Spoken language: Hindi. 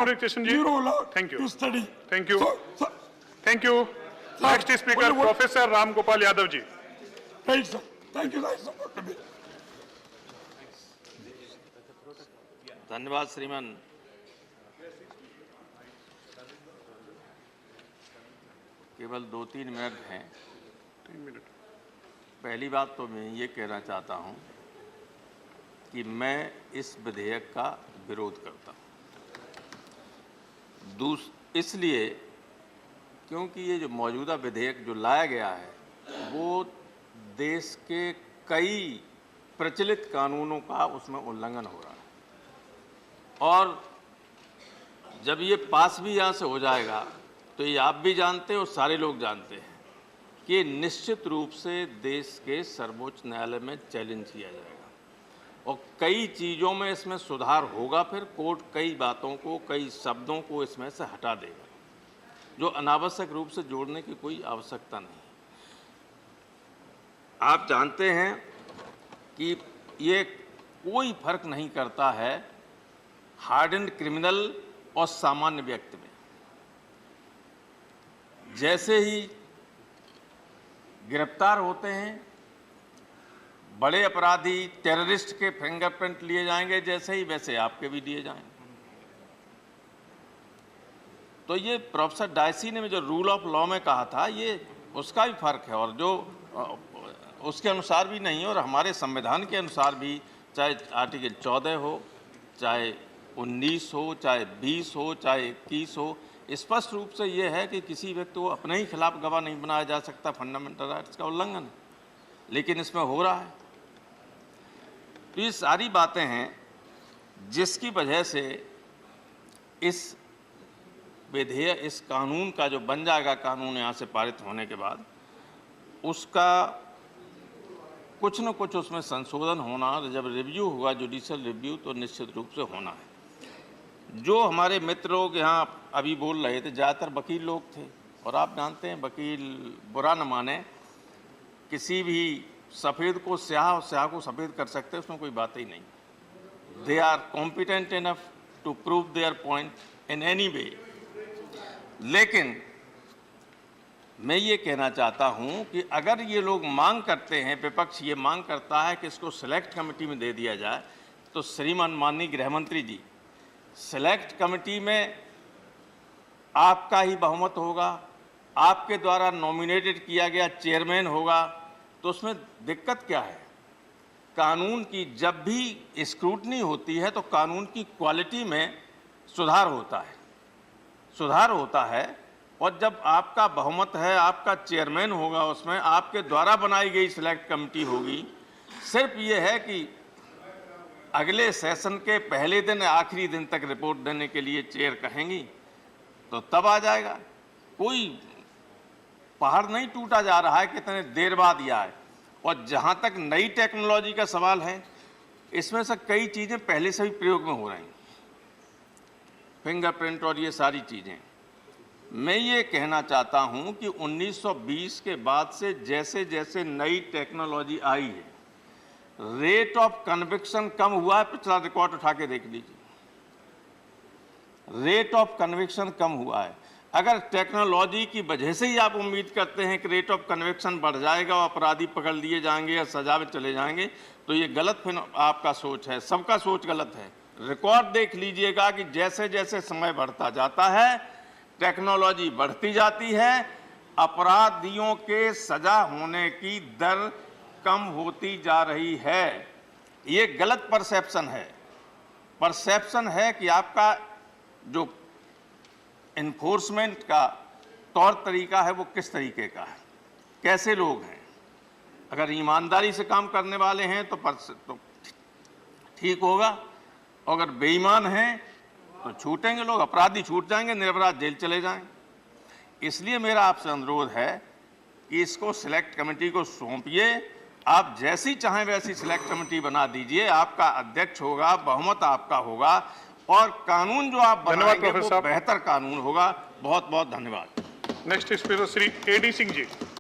Krishnan ji. Zero law Thank you. to study. Thank you. Sir, Thank you. Next speaker, what- Professor Ram Gopal Yadav ji. right, sir. Thank you, sir. Support me. धन्यवाद श्रीमान। केवल 2-3 मिनट हैं। पहली बात तो मैं ये कहना चाहता हूँ कि मैं इस विधेयक का विरोध करता हूँ। इसलिए क्योंकि ये जो मौजूदा विधेयक जो लाया गया है वो देश के कई प्रचलित कानूनों का उसमें उल्लंघन हो रहा है, और जब ये पास भी यहाँ से हो जाएगा तो ये आप भी जानते हैं और सारे लोग जानते हैं कि निश्चित रूप से देश के सर्वोच्च न्यायालय में चैलेंज किया जाएगा और कई चीज़ों में इसमें सुधार होगा। फिर कोर्ट कई बातों को, कई शब्दों को इसमें से हटा देगा जो अनावश्यक रूप से जोड़ने की कोई आवश्यकता नहीं। आप जानते हैं कि ये कोई फर्क नहीं करता है हार्डन्ड क्रिमिनल और सामान्य व्यक्ति में। जैसे ही गिरफ्तार होते हैं बड़े अपराधी, टेररिस्ट के फिंगरप्रिंट लिए जाएंगे, जैसे ही वैसे आपके भी लिए जाएंगे। तो ये प्रोफेसर डायसी ने जो रूल ऑफ लॉ में कहा था ये उसका भी फर्क है, और जो उसके अनुसार भी नहीं है, और हमारे संविधान के अनुसार भी, चाहे आर्टिकल 14 हो, चाहे 19 हो, चाहे 20 हो, चाहे 21 हो, स्पष्ट रूप से ये है कि किसी व्यक्ति को अपने ही खिलाफ गवाह नहीं बनाया जा सकता। फंडामेंटल राइट्स का उल्लंघन है, लेकिन इसमें हो रहा है। तो ये सारी बातें हैं जिसकी वजह से इस विधेयक, इस कानून का जो बन जाएगा कानून यहाँ से पारित होने के बाद, उसका कुछ न कुछ उसमें संशोधन होना, जब रिव्यू होगा, जुडिशियल रिव्यू, तो निश्चित रूप से होना है। जो हमारे मित्र लोग यहाँ अभी बोल रहे थे, ज़्यादातर वकील लोग थे, और आप जानते हैं वकील बुरा न माने, किसी भी सफ़ेद को स्याह और स्याह को सफ़ेद कर सकते हैं, उसमें कोई बात ही नहीं। They are competent enough to prove their point in any way. लेकिन मैं ये कहना चाहता हूँ कि अगर ये लोग मांग करते हैं, विपक्ष ये मांग करता है कि इसको सेलेक्ट कमेटी में दे दिया जाए, तो श्रीमान माननीय गृह मंत्री जी, सेलेक्ट कमेटी में आपका ही बहुमत होगा, आपके द्वारा नॉमिनेटेड किया गया चेयरमैन होगा, तो उसमें दिक्कत क्या है? कानून की जब भी स्क्रूटनी होती है तो कानून की क्वालिटी में सुधार होता है, और जब आपका बहुमत है, आपका चेयरमैन होगा, उसमें आपके द्वारा बनाई गई सिलेक्ट कमेटी होगी। सिर्फ ये है कि अगले सेशन के पहले दिन आखिरी दिन तक रिपोर्ट देने के लिए चेयर कहेंगी तो तब आ जाएगा। कोई पहाड़ नहीं टूटा जा रहा है, कितने देर बाद यह आए। और जहाँ तक नई टेक्नोलॉजी का सवाल है, इसमें से कई चीज़ें पहले से ही प्रयोग में हो रही हैं, फिंगरप्रिंट और ये सारी चीज़ें। मैं ये कहना चाहता हूँ कि 1920 के बाद से जैसे जैसे नई टेक्नोलॉजी आई है, रेट ऑफ कन्विक्शन कम हुआ है। पिछला रिकॉर्ड उठा के देख लीजिए, रेट ऑफ कन्विक्शन कम हुआ है। अगर टेक्नोलॉजी की वजह से ही आप उम्मीद करते हैं कि रेट ऑफ कन्विक्शन बढ़ जाएगा और अपराधी पकड़ लिए जाएंगे या सजा में चले जाएंगे, तो ये गलत आपका सोच है, सबका सोच गलत है। रिकॉर्ड देख लीजिएगा कि जैसे जैसे समय बढ़ता जाता है, टेक्नोलॉजी बढ़ती जाती है, अपराधियों के सजा होने की दर कम होती जा रही है। ये गलत परसेप्शन है कि आपका जो इन्फोर्समेंट का तौर तरीका है वो किस तरीके का है, कैसे लोग हैं। अगर ईमानदारी से काम करने वाले हैं तो ठीक होगा, और अगर बेईमान हैं तो छूटेंगे लोग, अपराधी छूट जाएंगे, निरपराध जेल चले जाएंगे। इसलिए मेरा आपसे अनुरोध है कि इसको सिलेक्ट कमेटी को सौंपिए। आप जैसी चाहें वैसी सिलेक्ट कमेटी बना दीजिए, आपका अध्यक्ष होगा, बहुमत आपका होगा, और कानून जो आप बनाएंगे वो बेहतर कानून होगा। बहुत बहुत धन्यवाद। Next speaker Shri A.D. Singh जी।